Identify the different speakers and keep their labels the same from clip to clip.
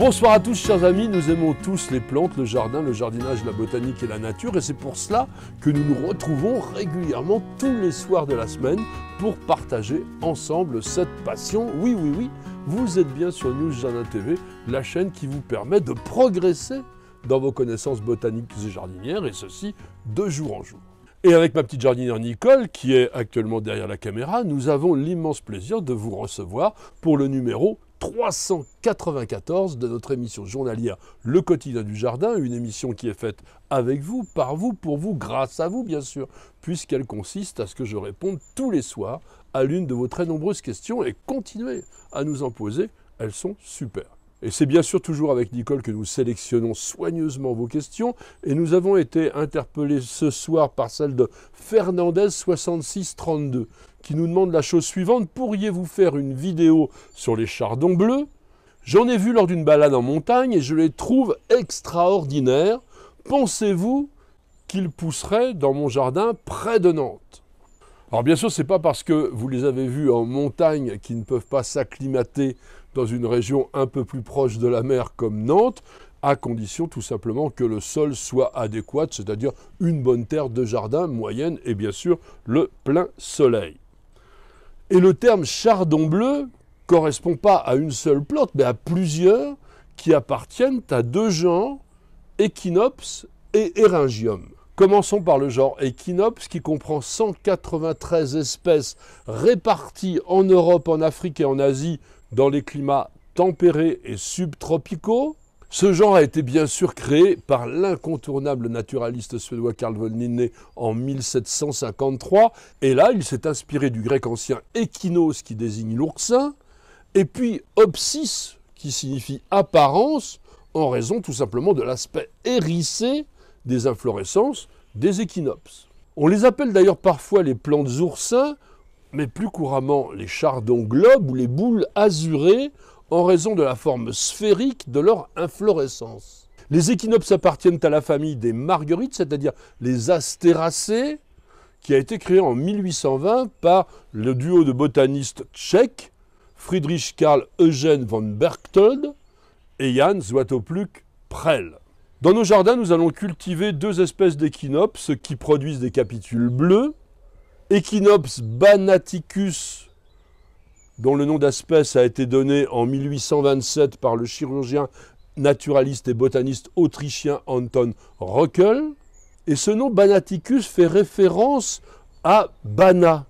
Speaker 1: Bonsoir à tous chers amis, nous aimons tous les plantes, le jardin, le jardinage, la botanique et la nature et c'est pour cela que nous nous retrouvons régulièrement tous les soirs de la semaine pour partager ensemble cette passion. Oui, vous êtes bien sur News Jardin TV, la chaîne qui vous permet de progresser dans vos connaissances botaniques et jardinières et ceci de jour en jour. Et avec ma petite jardinière Nicole, qui est actuellement derrière la caméra, nous avons l'immense plaisir de vous recevoir pour le numéro 394 de notre émission journalière Le Quotidien du Jardin, une émission qui est faite avec vous, par vous, pour vous, grâce à vous bien sûr, puisqu'elle consiste à ce que je réponde tous les soirs à l'une de vos très nombreuses questions et continuez à nous en poser, elles sont super. Et c'est bien sûr toujours avec Nicole que nous sélectionnons soigneusement vos questions et nous avons été interpellés ce soir par celle de Fernandez 6632 qui nous demande la chose suivante: pourriez-vous faire une vidéo sur les chardons bleus? J'en ai vu lors d'une balade en montagne et je les trouve extraordinaires. Pensez-vous qu'ils pousseraient dans mon jardin près de Nantes? Alors bien sûr, ce n'est pas parce que vous les avez vus en montagne qu'ils ne peuvent pas s'acclimater dans une région un peu plus proche de la mer comme Nantes, à condition tout simplement que le sol soit adéquat, c'est-à-dire une bonne terre de jardin moyenne et bien sûr le plein soleil. Et le terme chardon bleu ne correspond pas à une seule plante, mais à plusieurs qui appartiennent à deux genres, Echinops et Eryngium. Commençons par le genre Echinops qui comprend 193 espèces réparties en Europe, en Afrique et en Asie dans les climats tempérés et subtropicaux. Ce genre a été bien sûr créé par l'incontournable naturaliste suédois Carl von Linné en 1753. Et là, il s'est inspiré du grec ancien echinos qui désigne l'oursin, et puis opsis qui signifie apparence, en raison tout simplement de l'aspect hérissé des inflorescences des échinops. On les appelle d'ailleurs parfois les plantes oursins, mais plus couramment les chardons globes ou les boules azurées en raison de la forme sphérique de leur inflorescence. Les échinops appartiennent à la famille des marguerites, c'est-à-dire les astéracées, qui a été créée en 1820 par le duo de botanistes tchèques Friedrich Karl Eugen von Berchtold et Jan Złatopluk Prell. Dans nos jardins, nous allons cultiver deux espèces d'échinops qui produisent des capitules bleus. Echinops banaticus, dont le nom d'espèce a été donné en 1827 par le chirurgien, naturaliste et botaniste autrichien Anton Röckel. Et ce nom banaticus fait référence à Banat,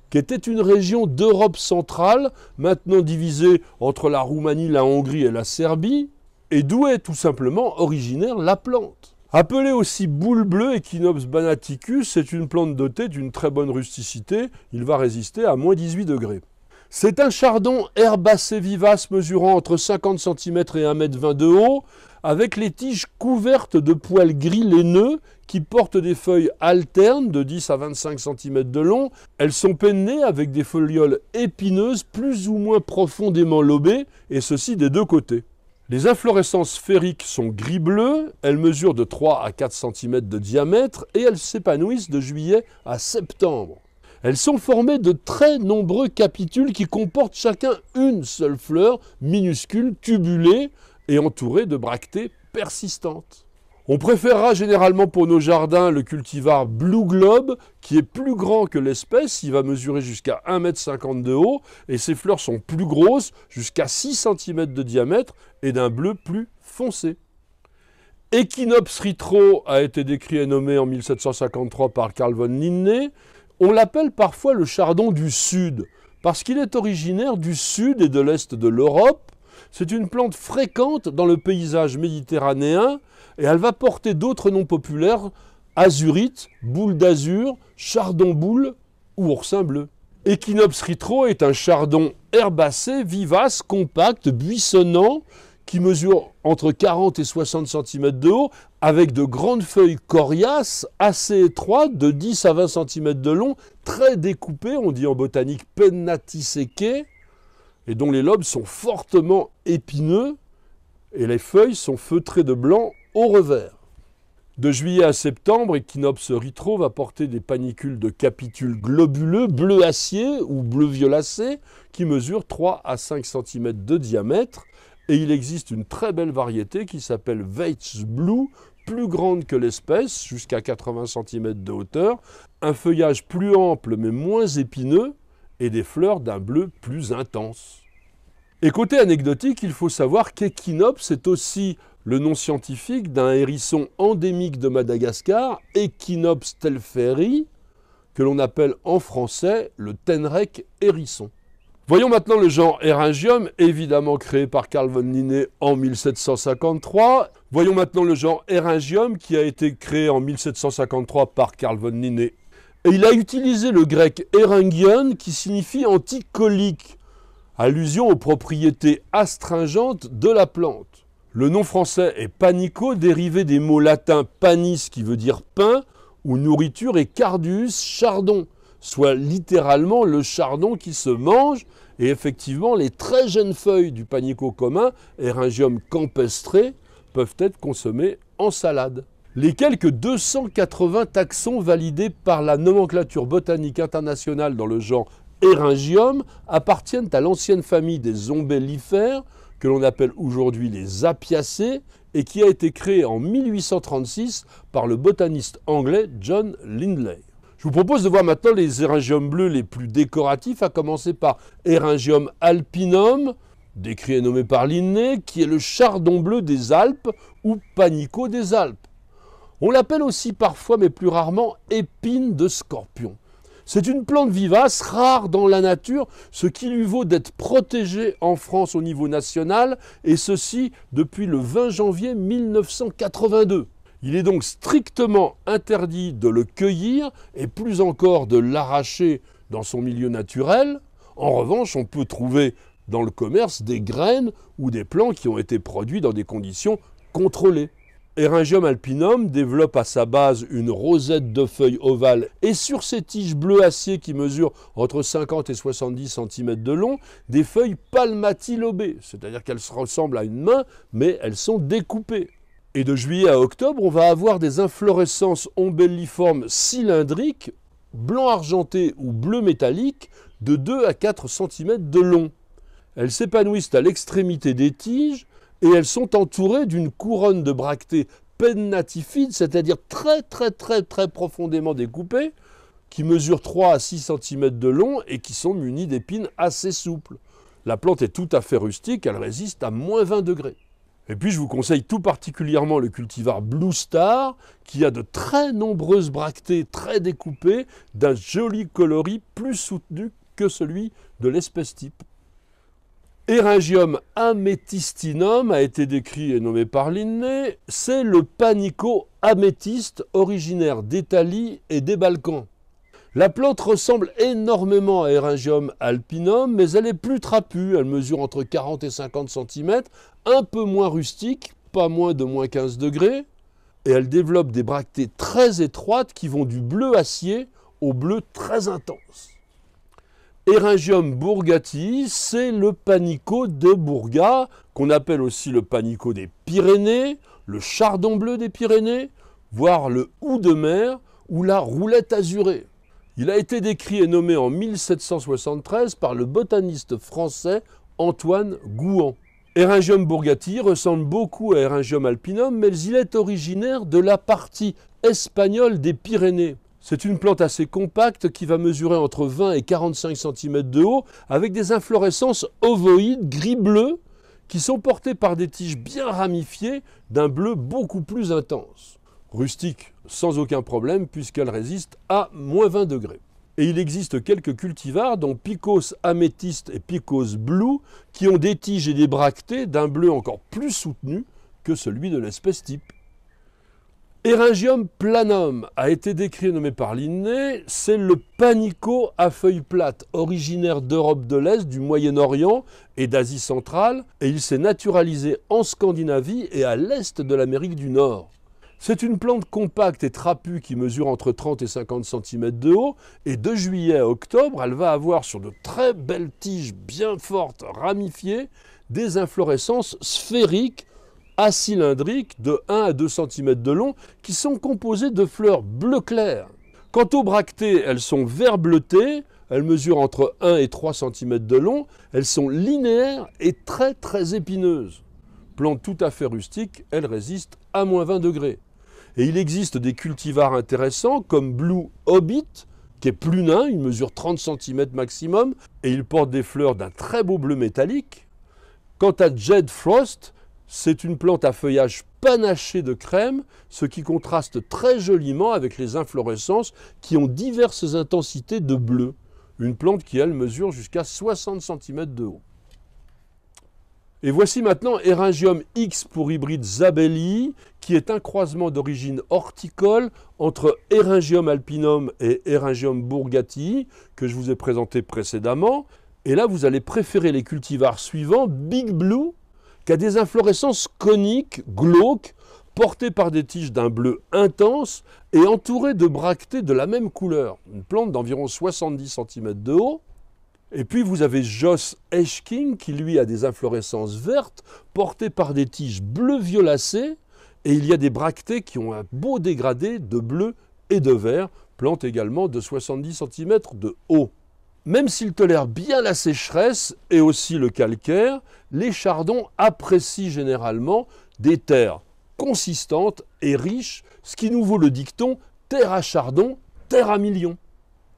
Speaker 1: qui était une région d'Europe centrale, maintenant divisée entre la Roumanie, la Hongrie et la Serbie, et d'où est tout simplement originaire la plante. Appelée aussi boule bleue, Echinops banaticus, c'est une plante dotée d'une très bonne rusticité. Il va résister à moins 18 degrés. C'est un chardon herbacé vivace mesurant entre 50 cm et 1,20 m de haut, avec les tiges couvertes de poils gris laineux qui portent des feuilles alternes de 10 à 25 cm de long. Elles sont pennées avec des folioles épineuses plus ou moins profondément lobées, et ceci des deux côtés. Les inflorescences sphériques sont gris-bleu, elles mesurent de 3 à 4 cm de diamètre et elles s'épanouissent de juillet à septembre. Elles sont formées de très nombreux capitules qui comportent chacun une seule fleur, minuscule, tubulée et entourée de bractées persistantes. On préférera généralement pour nos jardins le cultivar Blue Globe, qui est plus grand que l'espèce. Il va mesurer jusqu'à 1,50 m de haut et ses fleurs sont plus grosses, jusqu'à 6 cm de diamètre et d'un bleu plus foncé. Echinops ritro a été décrit et nommé en 1753 par Carl von Linné. On l'appelle parfois le chardon du Sud, parce qu'il est originaire du Sud et de l'Est de l'Europe. C'est une plante fréquente dans le paysage méditerranéen et elle va porter d'autres noms populaires: azurite, boule d'azur, chardon boule ou oursin bleu. Echinops ritro est un chardon herbacé, vivace, compact, buissonnant, qui mesure entre 40 et 60 cm de haut, avec de grandes feuilles coriaces, assez étroites, de 10 à 20 cm de long, très découpées, on dit en botanique pennatisséquées, et dont les lobes sont fortement épineux, et les feuilles sont feutrées de blanc au revers. De juillet à septembre, Echinops ritro va porter des panicules de capitules globuleux, bleu acier ou bleu violacé, qui mesurent 3 à 5 cm de diamètre, Et il existe une très belle variété qui s'appelle Weitz Blue, plus grande que l'espèce, jusqu'à 80 cm de hauteur, un feuillage plus ample mais moins épineux et des fleurs d'un bleu plus intense. Et côté anecdotique, il faut savoir qu'Échinops est aussi le nom scientifique d'un hérisson endémique de Madagascar, Echinops telferi, que l'on appelle en français le tenrec hérisson. Voyons maintenant le genre Eryngium, évidemment créé par Carl von Linné en 1753. Voyons maintenant le genre Eryngium qui a été créé en 1753 par Carl von Linné. Et il a utilisé le grec eryngion qui signifie anticolique, allusion aux propriétés astringentes de la plante. Le nom français est panico, dérivé des mots latins panis qui veut dire pain ou nourriture et carduus, chardon, soit littéralement le chardon qui se mange. Et effectivement, les très jeunes feuilles du panico commun, Eryngium campestre, peuvent être consommées en salade. Les quelques 280 taxons validés par la nomenclature botanique internationale dans le genre Eryngium appartiennent à l'ancienne famille des ombellifères, que l'on appelle aujourd'hui les apiacées, et qui a été créée en 1836 par le botaniste anglais John Lindley. Je vous propose de voir maintenant les éryngiums bleus les plus décoratifs, à commencer par Eryngium alpinum, décrit et nommé par Linné, qui est le chardon bleu des Alpes ou panico des Alpes. On l'appelle aussi parfois, mais plus rarement, épine de scorpion. C'est une plante vivace, rare dans la nature, ce qui lui vaut d'être protégée en France au niveau national, et ceci depuis le 20 janvier 1982. Il est donc strictement interdit de le cueillir, et plus encore de l'arracher dans son milieu naturel. En revanche, on peut trouver dans le commerce des graines ou des plants qui ont été produits dans des conditions contrôlées. Eryngium alpinum développe à sa base une rosette de feuilles ovales et sur ses tiges bleu acier qui mesurent entre 50 et 70 cm de long, des feuilles palmatylobées, c'est-à-dire qu'elles ressemblent à une main, mais elles sont découpées. Et de juillet à octobre, on va avoir des inflorescences ombelliformes cylindriques, blanc argenté ou bleu métallique, de 2 à 4 cm de long. Elles s'épanouissent à l'extrémité des tiges, et elles sont entourées d'une couronne de bractées pennatifides, c'est-à-dire très profondément découpées, qui mesurent 3 à 6 cm de long et qui sont munies d'épines assez souples. La plante est tout à fait rustique, elle résiste à moins 20 degrés. Et puis je vous conseille tout particulièrement le cultivar Blue Star, qui a de très nombreuses bractées très découpées, d'un joli coloris plus soutenu que celui de l'espèce type. Eryngium améthystinum a été décrit et nommé par Linné. C'est le panico améthyste originaire d'Italie et des Balkans. La plante ressemble énormément à Eryngium alpinum, mais elle est plus trapue. Elle mesure entre 40 et 50 cm, un peu moins rustique, pas moins de moins 15 degrés. Et elle développe des bractées très étroites qui vont du bleu acier au bleu très intense. Eryngium bourgati, c'est le panico de Bourgat, qu'on appelle aussi le panico des Pyrénées, le chardon bleu des Pyrénées, voire le hou de mer ou la roulette azurée. Il a été décrit et nommé en 1773 par le botaniste français Antoine Gouan. Eryngium bourgati ressemble beaucoup à Eryngium alpinum, mais il est originaire de la partie espagnole des Pyrénées. C'est une plante assez compacte qui va mesurer entre 20 et 45 cm de haut, avec des inflorescences ovoïdes gris-bleu qui sont portées par des tiges bien ramifiées d'un bleu beaucoup plus intense. Rustique sans aucun problème puisqu'elle résiste à moins 20 degrés. Et il existe quelques cultivars, dont Picos améthyste et Picos blue, qui ont des tiges et des bractées d'un bleu encore plus soutenu que celui de l'espèce type. Eryngium planum a été décrit et nommé par Linné. C'est le panico à feuilles plates, originaire d'Europe de l'Est, du Moyen-Orient et d'Asie centrale, et il s'est naturalisé en Scandinavie et à l'est de l'Amérique du Nord. C'est une plante compacte et trapue qui mesure entre 30 et 50 cm de haut, et de juillet à octobre, elle va avoir sur de très belles tiges bien fortes, ramifiées, des inflorescences sphériques, acylindriques de 1 à 2 cm de long qui sont composées de fleurs bleu clair. Quant aux bractées, elles sont vert bleuté Elles mesurent entre 1 et 3 cm de long. Elles sont linéaires et très très épineuses. Plante tout à fait rustique, elles résistent à moins 20 degrés. Et il existe des cultivars intéressants comme Blue Hobbit, qui est plus nain, il mesure 30 cm maximum, et il porte des fleurs d'un très beau bleu métallique. Quant à Jade Frost, c'est une plante à feuillage panaché de crème, ce qui contraste très joliment avec les inflorescences qui ont diverses intensités de bleu. Une plante qui, elle, mesure jusqu'à 60 cm de haut. Et voici maintenant Eryngium X pour hybride Zabelli, qui est un croisement d'origine horticole entre Eryngium alpinum et Eryngium bourgatii, que je vous ai présenté précédemment. Et là, vous allez préférer les cultivars suivants, Big Blue, qui a des inflorescences coniques, glauques, portées par des tiges d'un bleu intense et entourées de bractées de la même couleur. Une plante d'environ 70 cm de haut. Et puis vous avez Joss King qui lui a des inflorescences vertes portées par des tiges bleu-violacées et il y a des bractées qui ont un beau dégradé de bleu et de vert, plante également de 70 cm de haut. Même s'ils tolèrent bien la sécheresse et aussi le calcaire, les chardons apprécient généralement des terres consistantes et riches, ce qui nous vaut le dicton « terre à chardon, terre à millions ».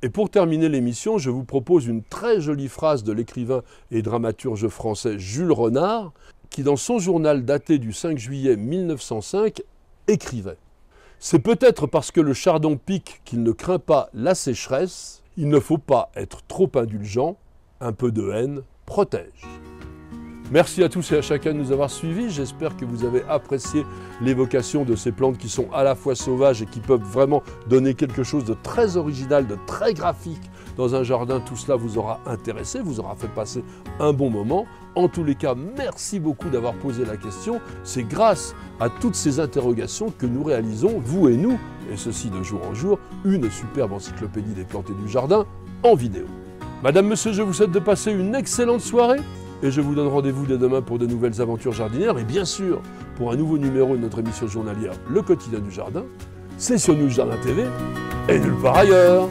Speaker 1: Et pour terminer l'émission, je vous propose une très jolie phrase de l'écrivain et dramaturge français Jules Renard, qui dans son journal daté du 5 juillet 1905 écrivait « C'est peut-être parce que le chardon pique qu'il ne craint pas la sécheresse, il ne faut pas être trop indulgent, un peu de haine protège ». Merci à tous et à chacun de nous avoir suivis. J'espère que vous avez apprécié l'évocation de ces plantes qui sont à la fois sauvages et qui peuvent vraiment donner quelque chose de très original, de très graphique dans un jardin. Tout cela vous aura intéressé, vous aura fait passer un bon moment. En tous les cas, merci beaucoup d'avoir posé la question. C'est grâce à toutes ces interrogations que nous réalisons, vous et nous, et ceci de jour en jour, une superbe encyclopédie des plantes et du jardin en vidéo. Madame, monsieur, je vous souhaite de passer une excellente soirée. Et je vous donne rendez-vous dès demain pour de nouvelles aventures jardinières et bien sûr pour un nouveau numéro de notre émission journalière Le Quotidien du Jardin. C'est sur News Jardin TV et nulle part ailleurs.